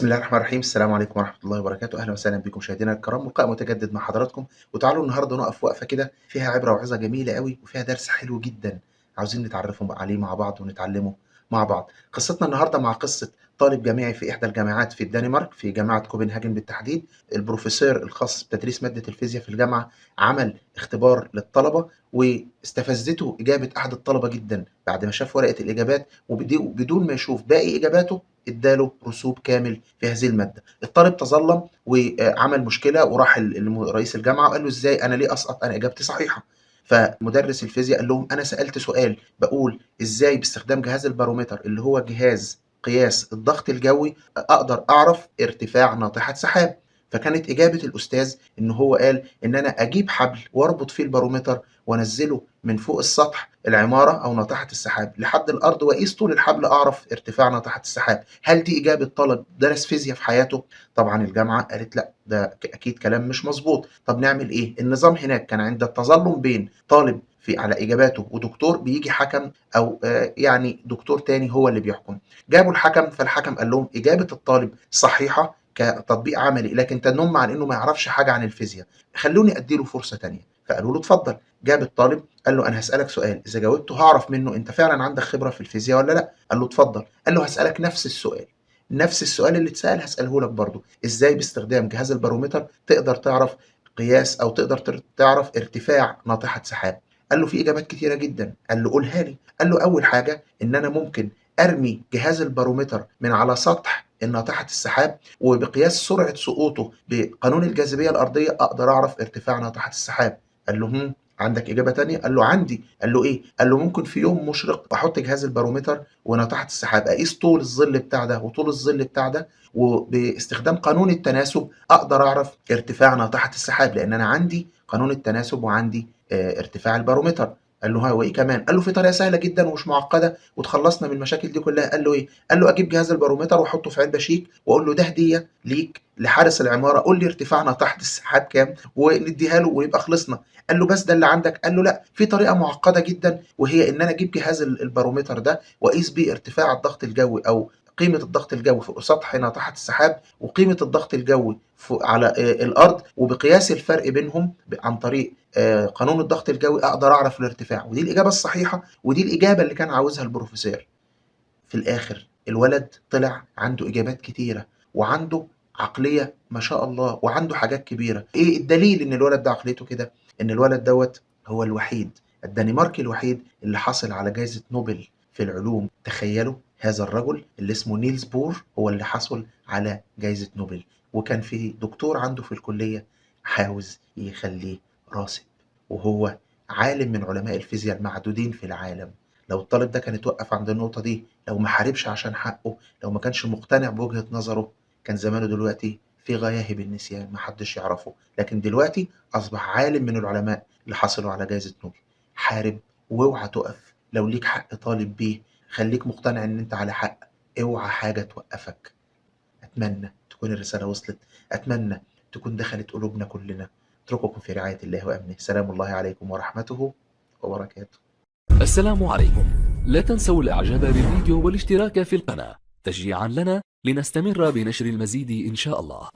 بسم الله الرحمن الرحيم، السلام عليكم ورحمة الله وبركاته، أهلا وسهلا بكم مشاهدينا الكرام، لقاء متجدد مع حضراتكم، وتعالوا النهارده نقف وقفة كده فيها عبرة وعظة جميلة أوي، وفيها درس حلو جدًا، عاوزين نتعرفوا عليه مع بعض ونتعلمه مع بعض. قصتنا النهارده مع قصة طالب جامعي في إحدى الجامعات في الدنمارك، في جامعة كوبنهاجن بالتحديد. البروفيسور الخاص بتدريس مادة الفيزياء في الجامعة عمل اختبار للطلبة، واستفزته إجابة أحد الطلبة جدًا بعد ما شاف ورقة الإجابات، بدون ما يشوف باقي إجاباته اداله رسوب كامل في هذه المادة. الطالب تظلم وعمل مشكلة وراح رئيس الجامعة وقال له ازاي انا ليه اسقط، انا اجابتي صحيحة. فمدرس الفيزياء قال لهم انا سألت سؤال بقول ازاي باستخدام جهاز البارومتر اللي هو جهاز قياس الضغط الجوي اقدر اعرف ارتفاع ناطحة سحاب. فكانت اجابة الاستاذ ان هو قال ان انا اجيب حبل واربط فيه البارومتر وانزله من فوق السطح العمارة او ناطحة السحاب لحد الارض واقيس طول الحبل اعرف ارتفاع ناطحة السحاب. هل دي إجابة طالب درس فيزياء في حياته؟ طبعا الجامعة قالت لا، ده أكيد كلام مش مظبوط. طب نعمل إيه؟ النظام هناك كان عند التظلم بين طالب في على إجاباته ودكتور بيجي حكم أو يعني دكتور تاني هو اللي بيحكم. جابوا الحكم، فالحكم قال لهم إجابة الطالب صحيحة كتطبيق عملي، لكن تنم عن إنه ما يعرفش حاجة عن الفيزياء، خلوني أديله فرصة تانية. فقالوا له اتفضل. جاب الطالب قال له انا هسالك سؤال، اذا جاوبته هعرف منه انت فعلا عندك خبره في الفيزياء ولا لا. قال له اتفضل. قال له هسالك نفس السؤال، نفس السؤال اللي اتسال هساله لك برضه، ازاي باستخدام جهاز البارومتر تقدر تعرف قياس او تقدر تعرف ارتفاع ناطحه سحاب. قال له في اجابات كتيره جدا. قال له قولها لي. قال له اول حاجه ان انا ممكن ارمي جهاز البارومتر من على سطح ناطحه السحاب، وبقياس سرعه سقوطه بقانون الجاذبيه الارضيه اقدر اعرف ارتفاع ناطحه السحاب. قال له عندك إجابة تانية؟ قال له عندي. قال له إيه؟ قال له ممكن في يوم مشرق أحط جهاز البارومتر وناطحة السحاب أقيس طول الظل بتاع ده وطول الظل بتاع ده، وباستخدام قانون التناسب أقدر أعرف ارتفاع ناطحة السحاب، لأن أنا عندي قانون التناسب وعندي ارتفاع البارومتر. قال له ها وايه كمان؟ قال له في طريقه سهله جدا ومش معقده وتخلصنا من المشاكل دي كلها. قال له ايه؟ قال له اجيب جهاز البارومتر واحطه في علبه شيك واقول له ده هديه ليك لحارس العماره، قول لي ارتفاعنا تحت السحاب كام ونديها له ويبقى خلصنا. قال له بس ده اللي عندك؟ قال له لا، في طريقه معقده جدا، وهي ان انا اجيب جهاز البارومتر ده واقيس بيه ارتفاع الضغط الجوي او قيمة الضغط الجوي فوق سطح ناطحة السحاب وقيمة الضغط الجوي على الأرض، وبقياس الفرق بينهم عن طريق قانون الضغط الجوي أقدر أعرف الارتفاع. ودي الإجابة الصحيحة، ودي الإجابة اللي كان عاوزها البروفيسور. في الآخر الولد طلع عنده إجابات كتيرة وعنده عقلية ما شاء الله وعنده حاجات كبيرة. إيه الدليل إن الولد ده عقليته كده؟ إن الولد دوت هو الوحيد الدنماركي الوحيد اللي حصل على جائزة نوبل في العلوم. تخيلوا هذا الرجل اللي اسمه نيلز بور هو اللي حصل على جائزة نوبل، وكان في دكتور عنده في الكلية عاوز يخليه راسب، وهو عالم من علماء الفيزياء المعدودين في العالم. لو الطالب ده كان اتوقف عند النقطة دي، لو ما حاربش عشان حقه، لو ما كانش مقتنع بوجهة نظره، كان زمانه دلوقتي في غياهب النسيان ما حدش يعرفه. لكن دلوقتي أصبح عالم من العلماء اللي حصلوا على جائزة نوبل. حارب واوعى تقف، لو ليك حق طالب بيه خليك مقتنع ان انت على حق، اوعى حاجة توقفك. أتمنى تكون الرسالة وصلت، أتمنى تكون دخلت قلوبنا كلنا. اترككم في رعاية الله وأمنه، سلام الله عليكم ورحمته وبركاته. السلام عليكم. لا تنسوا الاعجاب بالفيديو والاشتراك في القناة تشجيعا لنا لنستمر بنشر المزيد إن شاء الله.